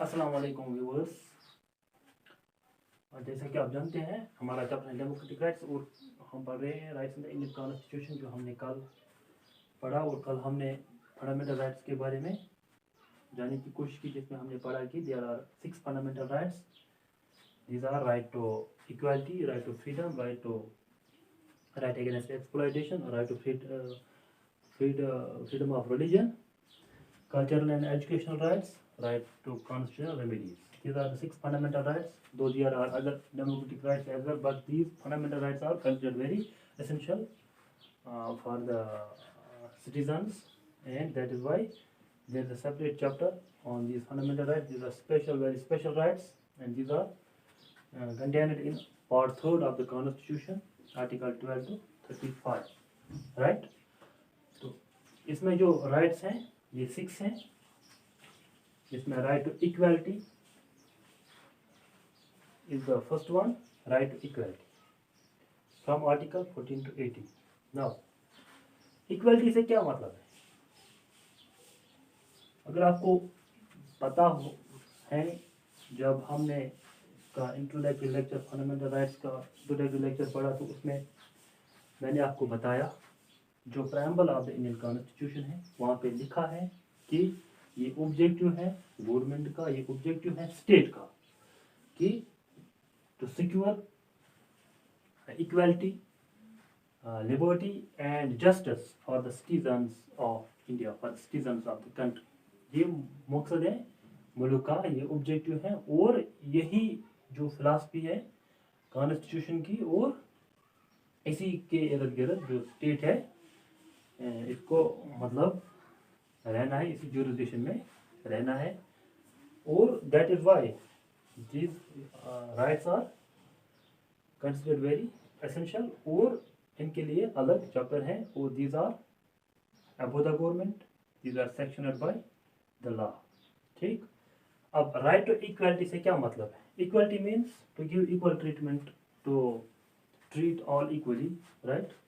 अस्सलाम वालेकुम व्यूअर्स। जैसा कि आप जानते हैं हमारा चैप्टर है डेमोक्रेटिक राइट्स और हम पढ़ रहे हैं rights in the Indian constitution, जो हमने कल पढ़ा। और कल हमने फंडामेंटल राइट्स के बारे में जानने की कोशिश की, जिसमें हमने पढ़ा कि there are 6 fundamental rights. These are right to equality, right to freedom, right against exploitation, right to freedom of religion, cultural and educational rights, right to constitutional remedies. These are the 6 fundamental rights, though there are other democratic rights as well, but these fundamental rights are considered very essential for the citizens, and that is why there is a separate chapter on these fundamental rights. These are special, very special rights, and these are contained in part 3rd of the Constitution, Article 12 to 35, right? तो इसमें जो rights हैं ये 6 हैं, जिसमें right to equality is the first one, right to equality from article 14 to 18। Now equality से क्या मतलब है? अगर आपको पता हो है, जब हमने का इंट्रोडक्टरी लेक्चर फंडामेंटल राइट्स का इंट्रोडक्टरी लेक्चर पढ़ा, तो उसमें मैंने आपको बताया जो preamble of the Indian constitution है, वहाँ पे लिखा है कि ये ऑब्जेक्टिव है गवर्नमेंट का, ये ऑब्जेक्टिव है स्टेट का, कि to secure equality, liberty and justice for the citizens of India, for citizens of the country. ये मकसद है मुल्क का, ये ऑब्जेक्टिव है, और यही जो फिलासफी है कॉन्स्टिट्यूशन की, और इसी के इर्द गिर्द जो स्टेट है इसको मतलब रहना है, इसी जुरिस्डिक्शन में रहना है। और that is why these rights are considered very essential, और इनके लिए अलग चैप्टर है, और these are above the government, these are sanctioned by the law. ठीक। अब राइट टू इक्वालिटी से क्या मतलब है? Equality means to give equal treatment, to treat all equally, right.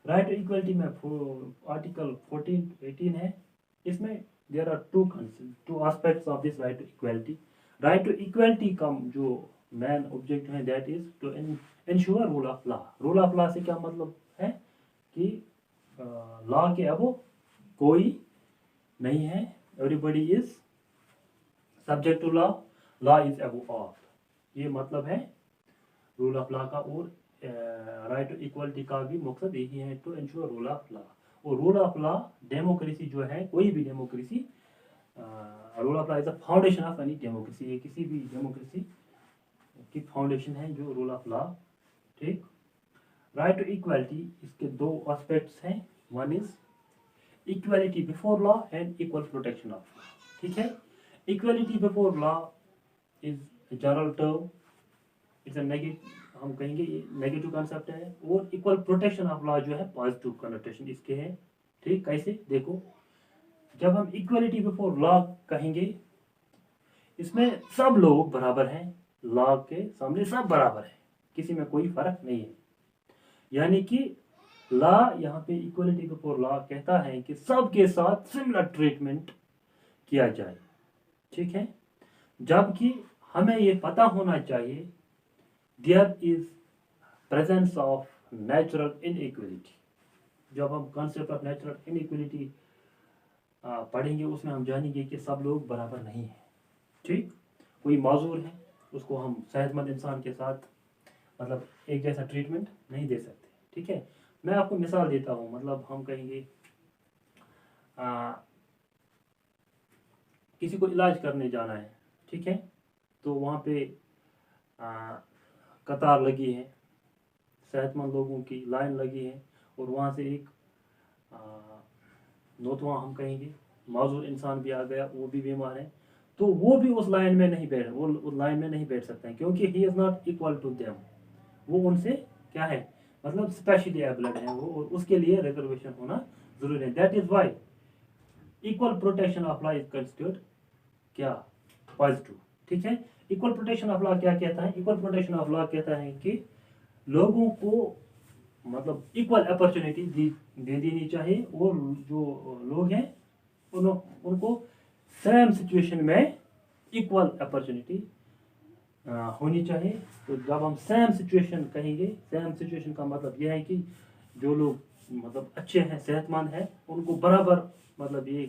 Right to equality में आर्टिकल 14 to 18 है। इसमें there are two aspects of this right to equality. Right to equality का जो main objective है that is to ensure rule of law. Rule of law से क्या मतलब है कि लॉ के अबव कोई नहीं है, everybody is subject to law, law is above all. ये मतलब है रूल ऑफ लॉ का, और राइट टू इक्वलिटी का भी मकसद यही है, to ensure rule of law. और रूल ऑफ लॉ, डेमोक्रेसी जो है, कोई भी democracy, rule of law is the foundation of any democracy. ये किसी भी डेमोक्रेसी की फाउंडेशन है जो रूल ऑफ लॉ। ठीक। राइट टू इक्वलिटी, इसके 2 एस्पेक्ट्स हैं, one is equality before law and equal protection of law. ठीक है। Equality before law is general term, it's a negative, हम कहेंगे ये नेगेटिव कॉन्सेप्ट है, और इक्वल प्रोटेक्शन ऑफ लॉ जो है पॉजिटिव कनोटेशन इसके है। ठीक। कैसे? देखो, जब हम इक्वलिटी बिफोर लॉ कहेंगे, इसमें सब लोग बराबर हैं, लॉ के सामने सब बराबर हैं, किसी में कोई फर्क नहीं है। यानी कि लॉ यहाँ पे इक्वलिटी बिफोर लॉ कहता है कि सबके साथ सिमिलर ट्रीटमेंट किया जाए। ठीक है। जबकि हमें ये पता होना चाहिए there is presence of natural inequality। जब हम concept of natural inequality पढ़ेंगे, उसमें हम जानेंगे कि सब लोग बराबर नहीं हैं। ठीक। कोई माजूर है, उसको हम सेहतमंद इंसान के साथ मतलब एक जैसा ट्रीटमेंट नहीं दे सकते। ठीक है। मैं आपको मिसाल देता हूँ, मतलब हम कहेंगे किसी को इलाज करने जाना है, ठीक है, तो वहाँ पे कतार लगी है, सेहतमंद लोगों की लाइन लगी है, और वहाँ से एक नौतवा हम कहेंगे माजूर इंसान भी आ गया, वो भी बीमार है, तो वो भी उस लाइन में नहीं बैठ वो उस लाइन में नहीं बैठ सकते हैं, क्योंकि he is not equal to them. वो उनसे क्या है, मतलब स्पेशली एबल्ड है वो, और उसके लिए रिजर्वेशन होना जरूरी है। That is why equal protection of law is considered क्या, पॉजिटिव। ठीक है। इक्वल प्रोटेक्शन ऑफ लॉ क्या कहता है? इक्वल प्रोटेक्शन ऑफ लॉ कहता है कि लोगों को मतलब इक्वल अपॉर्चुनिटी दे देनी चाहिए, और जो लोग हैं उनको सेम सिचुएशन में इक्वल अपॉर्चुनिटी होनी चाहिए। तो जब हम सेम सिचुएशन कहेंगे, सेम सिचुएशन का मतलब यह है कि जो लोग मतलब अच्छे हैं, सेहतमंद हैं, उनको बराबर मतलब ये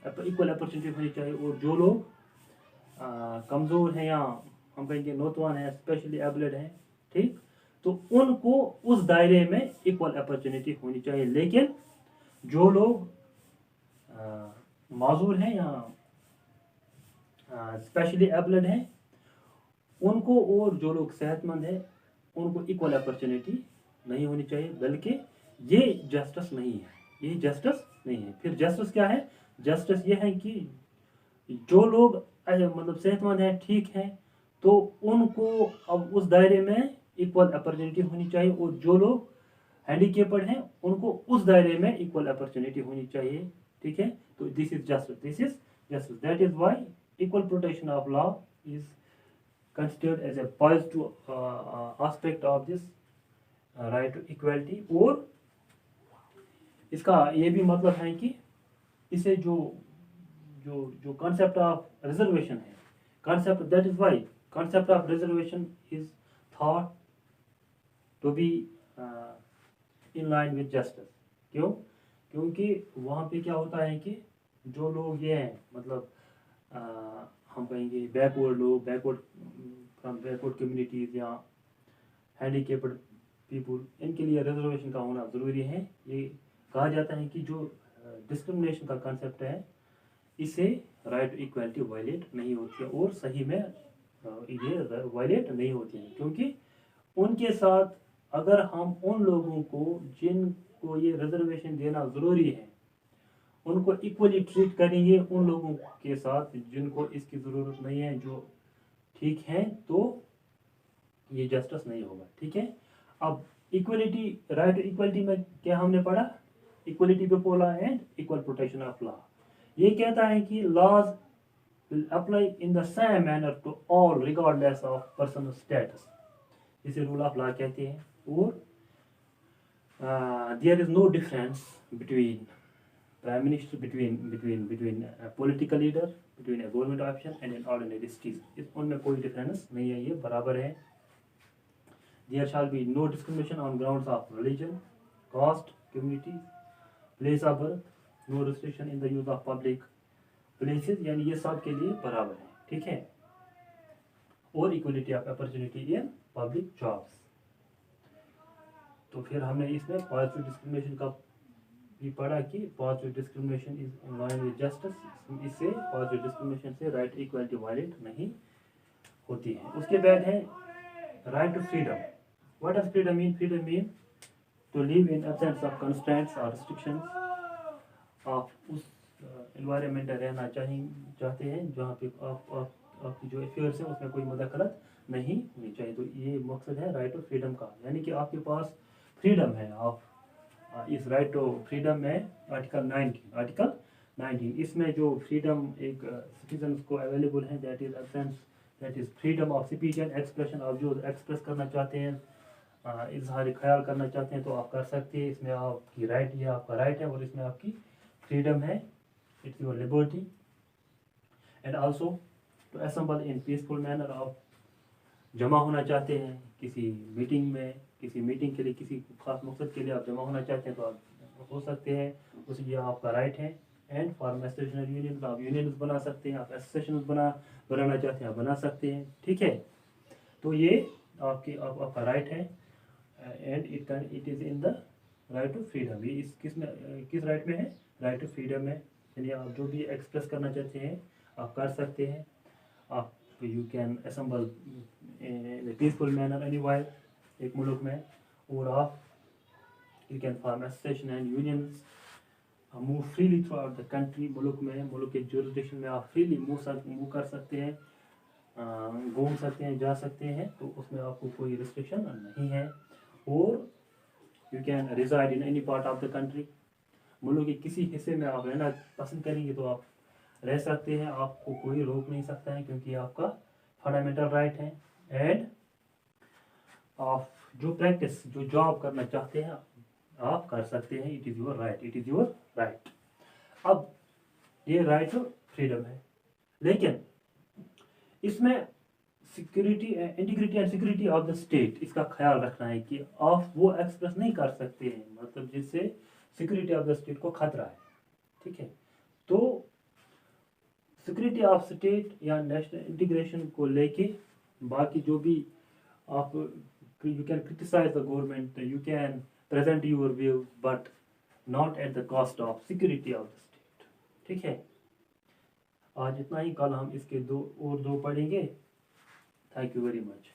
इक्वल अपॉर्चुनिटी होनी चाहिए, और जो लोग कमज़ोर हैं या हम कहेंगे नौजवान हैं, स्पेशली एबलेड हैं, ठीक, तो उनको उस दायरे में इक्वल अपॉर्चुनिटी होनी चाहिए। लेकिन जो लोग माजूर हैं या स्पेशली एबलेड हैं, उनको, और जो लोग सेहतमंद हैं, उनको इक्वल अपॉर्चुनिटी नहीं होनी चाहिए, बल्कि ये जस्टिस नहीं है, ये जस्टिस नहीं है। फिर जस्टिस क्या है? जस्टिस ये है कि जो लोग मतलब सेहतमंद हैं, ठीक हैं, तो उनको अब उस दायरे में इक्वल अपॉर्चुनिटी होनी चाहिए, और जो लोग हैंडीकेप्ड हैं, उनको उस दायरे में इक्वल अपॉर्चुनिटी होनी चाहिए, ठीक है। तो this is justice, this is justice. That is why equal protection of law is considered as a positive aspect of this right to equality। और इसका ये भी मतलब है कि इसे जो जो जो कॉन्सेप्ट ऑफ रिजर्वेशन है, concept, that is why concept of reservation is thought to be in line with justice. क्यों? क्योंकि वहाँ पे क्या होता है कि जो लोग ये हैं मतलब हम कहेंगे बैकवर्ड लोग, बैकवर्ड फ्रॉम बैकवर्ड कम्युनिटीज़ या हैंडीकेप्ड पीपुल, इनके लिए रिजर्वेशन का होना ज़रूरी है। ये कहा जाता है कि जो डिस्क्रिमिनेशन का कंसेप्ट है, इसे राइट टू इक्वालिटी वायलेट नहीं होती है, और सही में ये वायलेट नहीं होती है, क्योंकि उनके साथ अगर हम उन लोगों को जिनको ये रिजर्वेशन देना ज़रूरी है, उनको इक्वली ट्रीट करेंगे उन लोगों के साथ जिनको इसकी ज़रूरत नहीं है, जो ठीक है, तो ये जस्टिस नहीं होगा, ठीक है। अब इक्वलिटी, राइट इक्वलिटी में क्या हमने पढ़ा? Equality before law and equal protection of law. ये कहता है कि laws will apply in the same manner to all regardless of personal status, इसे रूल ऑफ लॉ कहते हैं। और there is no difference between prime minister, between a political leader, between a government option and an ordinary citizen। इस उनमें कोई difference नहीं है, ये बराबर है। There shall be no discrimination on grounds of religion, caste, community, place of birth, no restriction in the use of public places, यानी ये सब के लिए बराबर है, ठीक है। और equality of opportunity in public jobs. तो फिर हमने इसमें पॉजिटिव डिस्क्रिमिनेशन का भी पढ़ा कि positive discrimination is in line with justice. इससे पॉजिटिव डिस्क्रिमिनेशन से राइट इक्वालिटी वायलेट नहीं होती है। उसके बाद है right to freedom. What does freedom mean? Freedom mean to live in absence of constraints और रिस्ट्रिक्शंस। आप उस एनवायरनमेंट में रहना चाहते हैं जहाँ पे आपकी जो अफेयर्स हैं उसमें कोई मदखलत नहीं होनी चाहिए। तो ये मकसद है राइट टू फ्रीडम का, यानी कि आपके पास फ्रीडम है। आप इस राइट टू फ्रीडम में आर्टिकल 19 इसमें जो फ्रीडम एक सिटीजन को अवेलेबल है, that is absence, that is freedom of speech and expression. आप जो एक्सप्रेस करना चाहते हैं, इजहार ख्याल करना चाहते हैं, तो आप कर सकते हैं। इसमें आपकी राइट, ये आपका राइट है, और इसमें आपकी फ्रीडम है, it's your liberty. And also to assemble in peaceful manner. आप जमा होना चाहते हैं किसी मीटिंग में, किसी मीटिंग के लिए, किसी खास मकसद के लिए आप जमा होना चाहते हैं, तो आप हो सकते हैं, उस ये आपका राइट है। एंड फॉर एसोसिएशनल यूनियन, आप यूनियन बना सकते हैं, आप एसोसिएशन बनाना चाहते हैं, आप बना सकते हैं, ठीक है। तो ये आपका राइट है, and it is in the right to freedom. ये इस किस राइट में है? राइट टू फ्रीडम में। यानी आप जो भी एक्सप्रेस करना चाहते हैं आप कर सकते हैं। आप you can assemble in peaceful manner anywhere, एक मुल्क में, और आप you can form association and unions, move freely through out the country. मुल्क में, मुल्क के जुरिडिक्शन में आप फ्रीली मूव कर सकते हैं, घूम सकते हैं, जा सकते हैं, तो उसमें आपको कोई रिस्ट्रिक्शन नहीं है। और you can reside in any part of the country. मुल्क के किसी हिस्से में आप रहना पसंद करेंगे तो आप रह सकते हैं, आपको कोई रोक नहीं सकता है, क्योंकि आपका फंडामेंटल राइट है। एंड आप जो प्रैक्टिस, जो जॉब करना चाहते हैं आप कर सकते हैं, it is your right, it is your right. अब ये राइट टू फ्रीडम है, लेकिन इसमें security integrity and security of the state, इसका ख्याल रखना है कि आप वो एक्सप्रेस नहीं कर सकते हैं मतलब जिससे सिक्योरिटी ऑफ द स्टेट को खतरा है। ठीक है, तो सिक्योरिटी ऑफ स्टेट या नेशनल इंटीग्रेशन को लेके बाकी जो भी आप, you can criticise the government, you can present your view, but not at the cost of security of the state. ठीक है, आज इतना ही, कल हम इसके दो पढ़ेंगे। Thank you very much.